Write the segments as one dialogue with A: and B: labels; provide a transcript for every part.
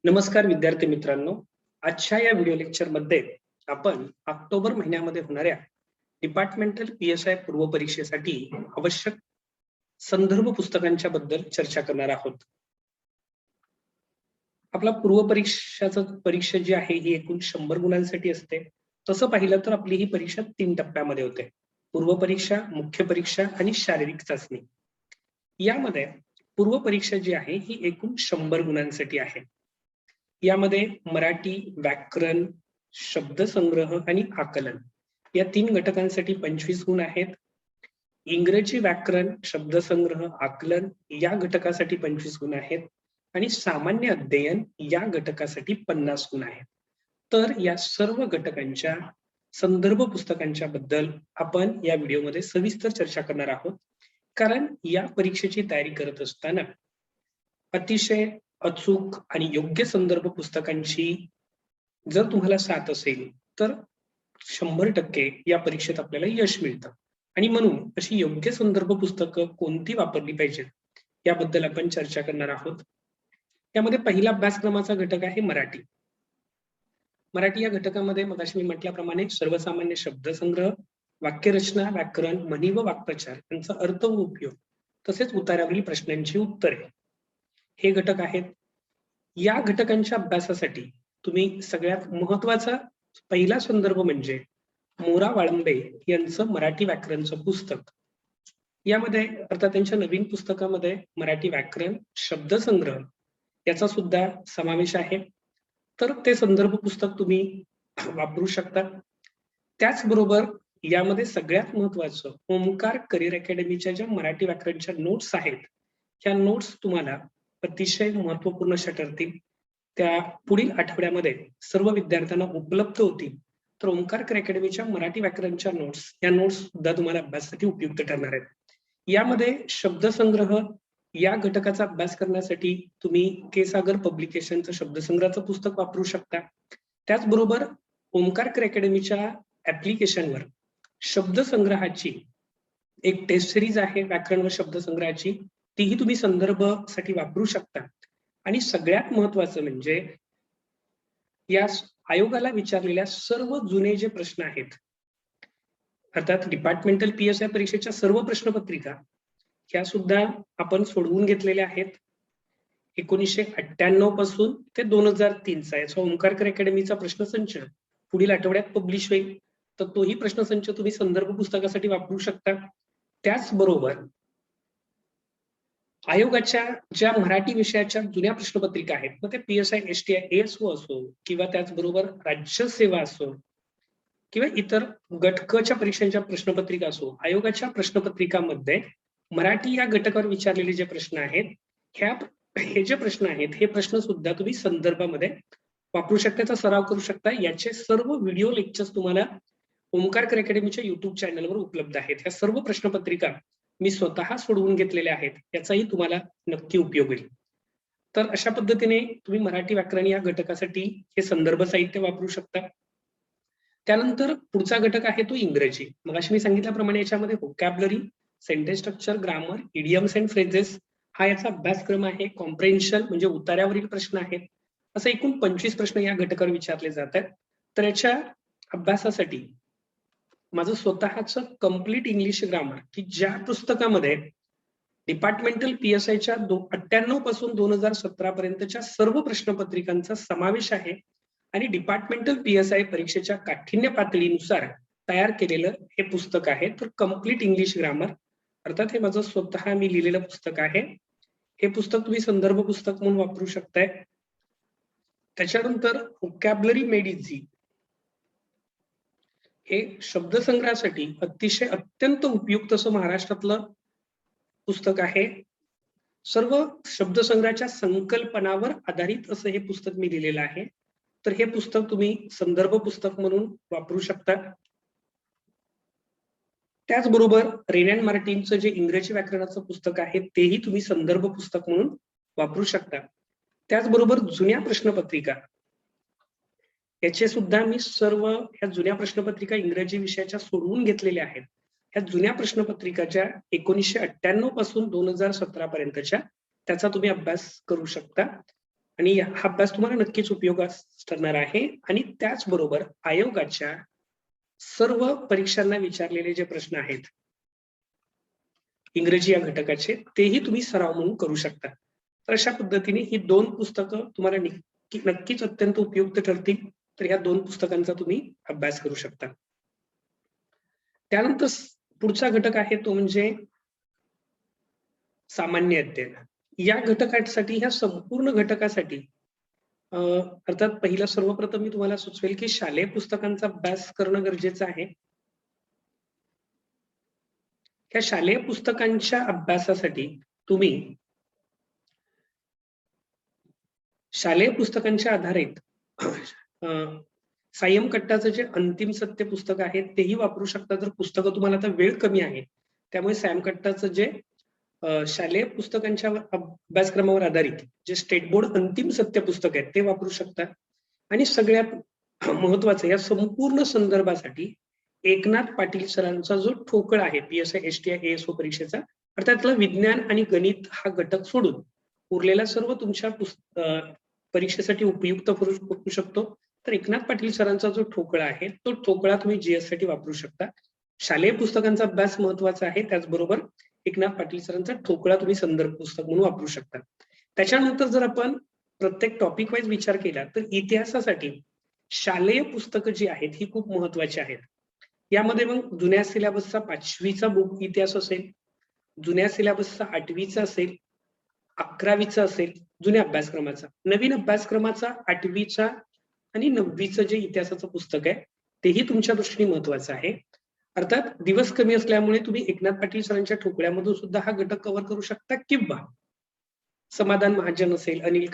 A: नमस्कार विद्यार्थी मित्रांनो. आजच्या या व्हिडिओ लेक्चरमध्ये आपण ऑक्टोबर महिन्यामध्ये होणाऱ्या डिपार्टमेंटल PSI पूर्व परीक्षेसाठी आवश्यक संदर्भ पुस्तकांच्या बद्दल चर्चा करणार आहोत. आपला पूर्व परीक्षा जी आहे ही एकूण 100 गुणांसाठी असते. तसं पाहिलं तर आपली ही परीक्षा 3 टप्प्यामध्ये होते. पूर्व परीक्षा, मुख्य परीक्षा आणि शारीरिक चाचणी. यामध्ये पूर्व परीक्षा जी आहे ही एकूण 100 गुणांसाठी आहे. यामध्ये मराठी, व्याकरण, शब्दसंग्रह आणि आकलन या 3 घटकांसाठी 25 गुण आहेत. इंग्रजी व्याकरण, शब्दसंग्रह, आकलन या घटकासाठी 25 गुण आहेत आणि सामान्य अध्ययन या घटकासाठी 50 गुण आहेत. तर या सर्व घटकांच्या संदर्भ पुस्तकांच्या बद्दल आपण या व्हिडिओमध्ये सविस्तर चर्चा करणार आहोत. कारण या परीक्षेची तयारी करत असताना अतिशय अचूक आणि योग्य संदर्भ पुस्तकांची जर तुम्हाला साथ असेल तर 100% या परीक्षेत आपल्याला यश मिळतं. आणि म्हणून अशी योग्य संदर्भ पुस्तकं कोणती वापरली पाहिजेत याबद्दल आपण चर्चा करणार आहोत. यामध्ये पहिला अभ्यासक्रमाचा घटक आहे मराठी. मराठी या घटकामध्ये मगाशी मी म्हटल्याप्रमाणे सर्वसामान्य शब्दसंग्रह, वाक्यरचना, व्याकरण, म्हणी व वाक्प्रचार यांचा अर्थ व उपयोग तसेच उतारावरील प्रश्नांची उत्तरे हे घटक आहेत. या घटकांच्या अभ्यासासाठी तुम्ही सगळ्यात महत्वाचा पहिला संदर्भ म्हणजे मोरा वाळंबे यांचं मराठी व्याकरणचं पुस्तक. यामध्ये अर्थात त्यांच्या नवीन पुस्तकामध्ये मराठी व्याकरण, शब्दसंग्रह याचा सुद्धा समावेश आहे. तर ते संदर्भ पुस्तक तुम्ही वापरू शकता. त्याचबरोबर यामध्ये सगळ्यात महत्वाचं ओंकार करिअर अकॅडमीच्या ज्या मराठी व्याकरणच्या नोट्स आहेत, ह्या नोट्स तुम्हाला अतिशय महत्वपूर्ण अशा ठरतील. त्या पुढील आठवड्यामध्ये सर्व विद्यार्थ्यांना उपलब्ध होतील. तर ओंकार करिअर अकॅडमीच्या मराठी व्याकरणच्या नोट्स या नोट्स सुद्धा तुम्हाला अभ्यासासाठी उपयुक्त ठरणार आहेत. यामध्ये शब्दसंग्रह या घटकाचा अभ्यास करण्यासाठी तुम्ही के सागर पब्लिकेशनचं शब्दसंग्रहाचं पुस्तक वापरू शकता. त्याचबरोबर ओंकार करिअर अकॅडमीच्या ऍप्लिकेशनवर शब्दसंग्रहाची एक टेस्ट सिरीज आहे व्याकरण व शब्दसंग्रहाची, तीही तुम्ही संदर्भासाठी वापरू शकता. आणि सगळ्यात महत्वाचं म्हणजे या आयोगाला विचारलेल्या सर्व जुने जे प्रश्न आहेत, अर्थात डिपार्टमेंटल PSI परीक्षेच्या सर्व प्रश्नपत्रिका ह्या सुद्धा आपण सोडवून घेतलेल्या आहेत. 1998 पासून ते 2003चा याचा ओंकार करिअर अकॅडमीचा प्रश्नसंच पुढील आठवड्यात पब्लिश होईल. तर तोही प्रश्नसंच तुम्ही संदर्भ पुस्तकासाठी वापरू शकता. त्याचबरोबर आयोगाच्या ज्या मराठी विषयाच्या जुन्या प्रश्नपत्रिका आहेत, मग ते PSI STI ASO असो किंवा त्याचबरोबर राज्यसेवा असो किंवा इतर गट क च्या परीक्षांच्या प्रश्नपत्रिका असो, आयोगाच्या प्रश्नपत्रिकामध्ये मराठी या घटकावर विचारलेले जे प्रश्न आहेत, हे जे प्रश्न आहेत हे प्रश्न सुद्धा तुम्ही संदर्भामध्ये वापरू शकता, त्याचा सराव करू शकता. याचे सर्व व्हिडिओ लेक्चर्स तुम्हाला ओंकार करिअर अकॅडमीच्या युट्यूब चॅनलवर उपलब्ध आहेत. ह्या सर्व प्रश्नपत्रिका मी स्वतः सोडवून घेतलेल्या आहेत, याचाही तुम्हाला नक्की उपयोग होईल. तर अशा पद्धतीने तुम्ही मराठी व्याकरण या घटकासाठी हे संदर्भ साहित्य वापरू शकता. त्यानंतर पुढचा घटक आहे तो इंग्रजी. मगाशी मी सांगितल्याप्रमाणे याच्यामध्ये vocabulary, sentence structure, grammar, idioms and phrases हा याचा अभ्यासक्रम आहे. कॉम्प्रेन्शन म्हणजे उतार्यावरील प्रश्न आहेत. असं एकूण 25 प्रश्न या घटकावर विचारले जातात. तर याच्या अभ्यासासाठी माझं स्वतःचं कम्प्लीट इंग्लिश ग्रामर, की ज्या पुस्तकामध्ये डिपार्टमेंटल PSIच्या 98 पासून 2017 पर्यंतच्या सर्व प्रश्नपत्रिकांचा समावेश आहे आणि डिपार्टमेंटल PSI परीक्षेच्या काठिण्य पातळीनुसार तयार केलेलं हे पुस्तक आहे. तर कम्प्लीट इंग्लिश ग्रामर अर्थात हे माझं स्वतः मी लिहिलेलं पुस्तक आहे. हे पुस्तक तुम्ही संदर्भ पुस्तक म्हणून वापरू शकताय. त्याच्यानंतर व्होकॅब्युलरी मेड इझी हे शब्दसंग्रहासाठी अतिशय अत्यंत उपयुक्त असं महाराष्ट्रातलं पुस्तक आहे. सर्व शब्दसंग्रहाच्या संकल्पनावर आधारित असं हे पुस्तक मी लिहिलेलं आहे. तर हे पुस्तक तुम्ही संदर्भ पुस्तक म्हणून वापरू शकता. त्याचबरोबर रेन अँड मार्टिनचं जे इंग्रजी व्याकरणाचं पुस्तक आहे तेही तुम्ही संदर्भ पुस्तक म्हणून वापरू शकता. त्याचबरोबर जुन्या प्रश्नपत्रिका याचे सुद्धा मी सर्व ह्या जुन्या प्रश्नपत्रिका इंग्रजी विषयाच्या सोडवून घेतलेल्या आहेत. ह्या जुन्या प्रश्नपत्रिका ज्या 1998 पासून 2017 पर्यंतच्या त्याचा तुम्ही अभ्यास करू शकता. आणि हा अभ्यास तुम्हाला नक्कीच उपयोगास ठरणार आहे. आणि त्याचबरोबर आयोगाच्या सर्व परीक्षांना विचारलेले जे प्रश्न आहेत इंग्रजी या घटकाचे, तेही तुम्ही सराव म्हणून करू शकता. तर अशा पद्धतीने ही 2 पुस्तकं तुम्हाला नक्कीच अत्यंत उपयुक्त ठरतील. तर ह्या 2 पुस्तकांचा तुम्ही अभ्यास करू शकता. त्यानंतर पुढचा घटक आहे तो म्हणजे सामान्य अध्ययन. या घटकासाठी, ह्या संपूर्ण घटकासाठी अर्थात पहिलं सर्वप्रथम मी तुम्हाला सुचवेल की शालेय पुस्तकांचा अभ्यास करणं गरजेचं आहे. ह्या शालेय पुस्तकांच्या अभ्यासासाठी तुम्ही शालेय पुस्तकांच्या आधारित सायम कट्टाचं जे अंतिम सत्य पुस्तक आहे तेही वापरू शकता. जर पुस्तकं तुम्हाला आता वेळ कमी आहे, त्यामुळे सायम कट्टाचं जे शालेय पुस्तकांच्या अभ्यासक्रमावर आधारित जे स्टेट बोर्ड अंतिम सत्य पुस्तक आहे ते वापरू शकता. आणि सगळ्यात महत्वाचं, या संपूर्ण संदर्भासाठी एकनाथ पाटील सरांचा जो ठोकळा आहे PSI STI ASO परीक्षेचा, अर्थात त्यातला विज्ञान आणि गणित हा घटक सोडून उरलेला सर्व तुमच्या परीक्षेसाठी उपयुक्त करू शकतो. तर एकनाथ पाटील सरांचा जो ठोकळा आहे तो ठोकळा तुम्ही GS साठी वापरू शकता. शालेय पुस्तकांचा अभ्यास महत्वाचा आहे, त्याचबरोबर एकनाथ पाटील सरांचा ठोकळा तुम्ही संदर्भ पुस्तक म्हणून वापरू शकता. त्याच्यानंतर जर आपण प्रत्येक टॉपिक वाईज विचार केला तर इतिहासासाठी शालेय पुस्तकं जी आहेत ही खूप महत्वाची आहेत. यामध्ये मग जुन्या सिलेबसचा 5वीचा बुक इतिहास असेल, जुन्या सिलेबसचा 8वीचा असेल, 11वीचा असेल, जुन्या अभ्यासक्रमाचा. नवीन अभ्यासक्रमाचा 8वीचा आणि 9वीचं जे इतिहासाचं पुस्तक आहे तेही तुमच्या दृष्टीने महत्वाचं आहे. अर्थात दिवस कमी असल्यामुळे तुम्ही एकनाथ पाटील सरांच्या ठोकळ्यामधून सुद्धा हा घटक कव्हर करू शकता, किंवा समाधान महाजन असेल, अनिल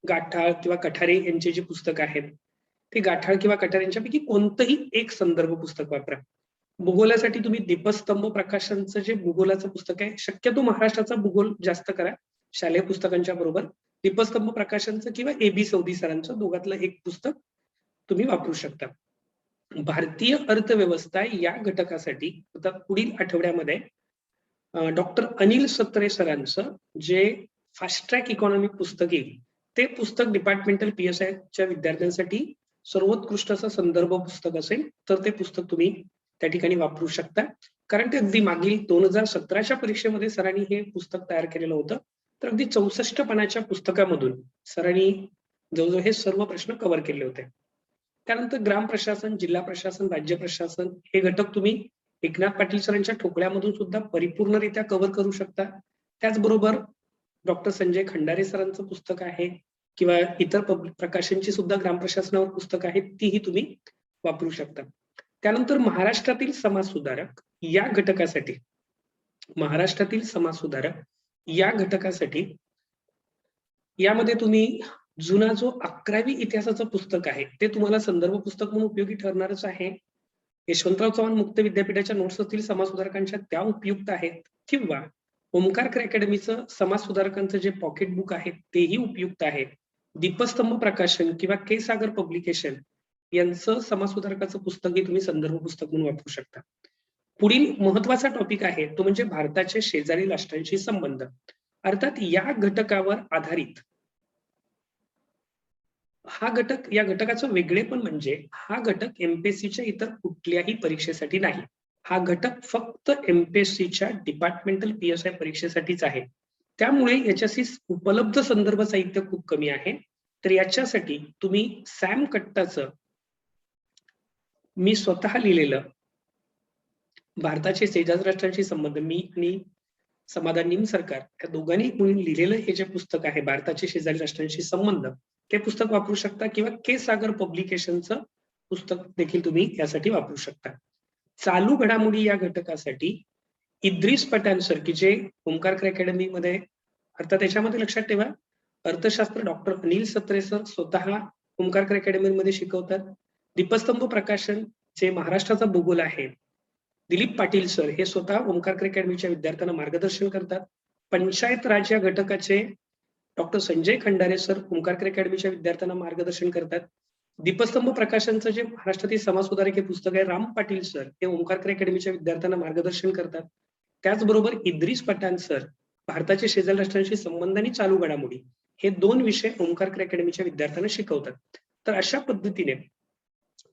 A: गाठाळ किंवा कठारे यांचे जे पुस्तक आहेत ते गाठाळ किंवा कठारे यांच्यापैकी कोणतंही एक संदर्भ पुस्तक वापरा. भूगोलासाठी तुम्ही दीपस्तंभ प्रकाशनचं जे भूगोलाचं पुस्तक आहे, शक्यतो महाराष्ट्राचा भूगोल जास्त करा शालेय पुस्तकांच्या बरोबर. दीपस्तंभ प्रकाशनचं किंवा AB सौदी सरांचं दोघातलं एक पुस्तक तुम्ही वापरू शकता. भारतीय अर्थव्यवस्था या घटकासाठी आता पुढील आठवड्यामध्ये डॉक्टर अनिल सत्रे सरांचं जे फास्ट ट्रॅक इकॉनॉमिक पुस्तक येईल ते पुस्तक डिपार्टमेंटल PSI च्या विद्यार्थ्यांसाठी सर्वोत्कृष्ट असं संदर्भ पुस्तक असेल, तर ते पुस्तक तुम्ही त्या ठिकाणी वापरू शकता. कारण ते अगदी मागील 2017च्या परीक्षेमध्ये सरांनी हे पुस्तक तयार केलेलं होतं. तर अगदी 64 पानाच्या पुस्तकामधून सरांनी जवळजवळ हे सर्व प्रश्न कव्हर केले होते. त्यानंतर ग्राम प्रशासन, जिल्हा प्रशासन, राज्य प्रशासन हे घटक तुम्ही एकनाथ पाटील सरांच्या ठोकळ्यामधून सुद्धा परिपूर्णरित्या कव्हर करू शकता. त्याचबरोबर डॉक्टर संजय खंडारे सरांचं पुस्तक आहे किंवा इतर प्रकाशनची सुद्धा ग्राम प्रशासनावर पुस्तक आहेत, तीही तुम्ही वापरू शकता. त्यानंतर महाराष्ट्रातील समाजसुधारक या घटकासाठी, महाराष्ट्रातील समाजसुधारक या घटकासाठी यामध्ये तुम्ही जुना जो 11वी इतिहासाचं पुस्तक आहे ते तुम्हाला संदर्भ पुस्तक म्हणून उपयोगी ठरणारच आहे. यशवंतराव चव्हाण मुक्त विद्यापीठाच्या नोट्स असतील समाजसुधारकांच्या त्या उपयुक्त आहेत, किंवा ओमकार अकॅडमीचं समाजसुधारकांचं जे पॉकेट बुक आहे तेही उपयुक्त आहे. दीपस्तंभ प्रकाशन किंवा के सागर पब्लिकेशन यांचं समाजसुधारकाचं पुस्तकही तुम्ही संदर्भ पुस्तक म्हणून वापरू शकता. पुढील महत्वाचा टॉपिक आहे तो म्हणजे भारताचे शेजारी राष्ट्रांशी संबंध. अर्थात या घटकावर आधारित हा घटक, या घटकाचं वेगळेपण म्हणजे हा घटक MPSCच्या इतर कुठल्याही परीक्षेसाठी नाही. हा घटक फक्त MPSCच्या डिपार्टमेंटल PSI परीक्षेसाठीच आहे. त्यामुळे याच्याशी उपलब्ध संदर्भ साहित्य खूप कमी आहे. तर याच्यासाठी तुम्ही सॅम कट्टाचं मी स्वतः लिहिलेलं भारताचे शेजारी राष्ट्रांशी संबंध, मी आणि समाधान निमसरकर या दोघांनी मिळून लिहिलेलं हे जे पुस्तक आहे भारताचे शेजारी राष्ट्रांशी संबंध, ते पुस्तक वापरू शकता, किंवा के सागर पब्लिकेशनचं पुस्तक देखील तुम्ही यासाठी वापरू शकता. चालू घडामोडी या घटकासाठी इद्रिस पठाण सर की जे ओमकार अकॅडमीमध्ये, अर्थात त्याच्यामध्ये लक्षात ठेवा अर्थशास्त्र डॉक्टर अनिल सत्रे सर स्वतः ओमकार अकॅडमीमध्ये शिकवतात. दीपस्तंभ प्रकाशन जे महाराष्ट्राचा भूगोल आहे, दिलीप पाटील सर हे स्वतः ओमकार अकॅडमीच्या विद्यार्थ्यांना मार्गदर्शन करतात. पंचायत राज या घटकाचे डॉक्टर संजय खंडारे सर ओमकार अकॅडमीच्या विद्यार्थ्यांना मार्गदर्शन करतात. दीपस्तंभ प्रकाशनचं जे महाराष्ट्रातील समाजसुधारक हे पुस्तक आहे, राम पाटील सर हे ओमकार अकॅडमीच्या विद्यार्थ्यांना मार्गदर्शन करतात. त्याचबरोबर इद्रिस पठाण सर भारताच्या शेजारी राष्ट्रांशी संबंध आणि चालू घडामोडी हे 2 विषय ओंकार अकॅडमीच्या विद्यार्थ्यांना शिकवतात. तर अशा पद्धतीने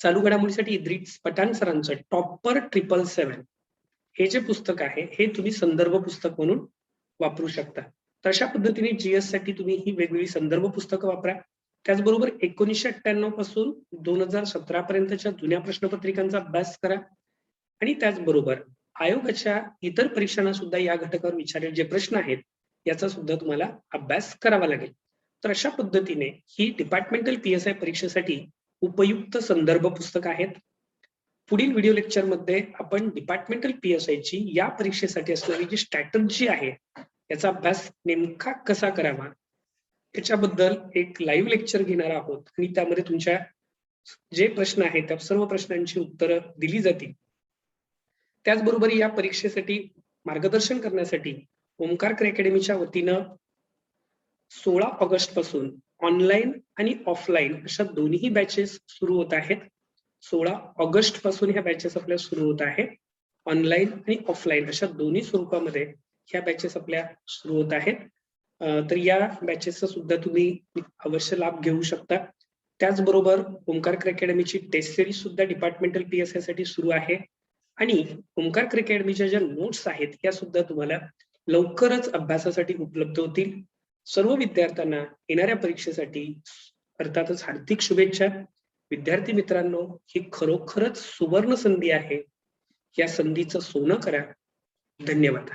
A: चालू घडामोडीसाठी इद्रिस पठाण सरांचं टॉपर 777 हे जे पुस्तक आहे हे तुम्ही संदर्भ पुस्तक म्हणून वापरू शकता. तर अशा पद्धतीने जीएस साठी तुम्ही ही वेगवेगळी संदर्भ पुस्तकं वापरा. त्याचबरोबर 1998 पासून 2017 पर्यंतच्या जुन्या प्रश्नपत्रिकांचा अभ्यास करा आणि त्याचबरोबर आयोगाच्या इतर परीक्षांना सुद्धा या घटकावर विचारलेले जे प्रश्न आहेत याचा सुद्धा तुम्हाला अभ्यास करावा लागेल. तर अशा पद्धतीने ही डिपार्टमेंटल PSI परीक्षेसाठी उपयुक्त संदर्भ पुस्तक आहेत. पुढील व्हिडिओ लेक्चरमध्ये आपण डिपार्टमेंटल PSI ची या परीक्षेसाठी असणारी जी स्ट्रॅटर्जी आहे याचा अभ्यास नेमका कसा करावा याच्याबद्दल एक लाईव्ह लेक्चर घेणार आहोत आणि त्यामध्ये तुमच्या जे प्रश्न आहेत त्या सर्व प्रश्नांची उत्तरं दिली जातील. त्याचबरोबर या परीक्षेसाठी मार्गदर्शन करण्यासाठी ओंकार अकॅडमीच्या वतीनं 16 ऑगस्ट पासून ऑनलाईन आणि ऑफलाईन अशा दोन्ही बॅचेस सुरू होत आहेत. 16 ऑगस्ट पासून ह्या बॅचेस आपल्या सुरू होत आहेत. ऑनलाईन आणि ऑफलाईन अशा दोन्ही स्वरूपामध्ये ह्या बॅचेस आपल्या सुरू होत आहेत. तर या बॅचेसचा सुद्धा तुम्ही अवश्य लाभ घेऊ शकता. त्याचबरोबर ओंकार अकॅडमीची टेस्ट सिरीज सुद्धा डिपार्टमेंटल PSI साठी सुरू आहे आणि ओंकार अकॅडमीच्या ज्या नोट्स आहेत त्या सुद्धा तुम्हाला लवकरच अभ्यासासाठी उपलब्ध होतील. सर्व विद्यार्थ्यांना येणाऱ्या परीक्षेसाठी अर्थातच हार्दिक शुभेच्छा. विद्यार्थी मित्रांनो, ही खरोखरच सुवर्ण संधी आहे. या संधीचं सोनं करा. धन्यवाद.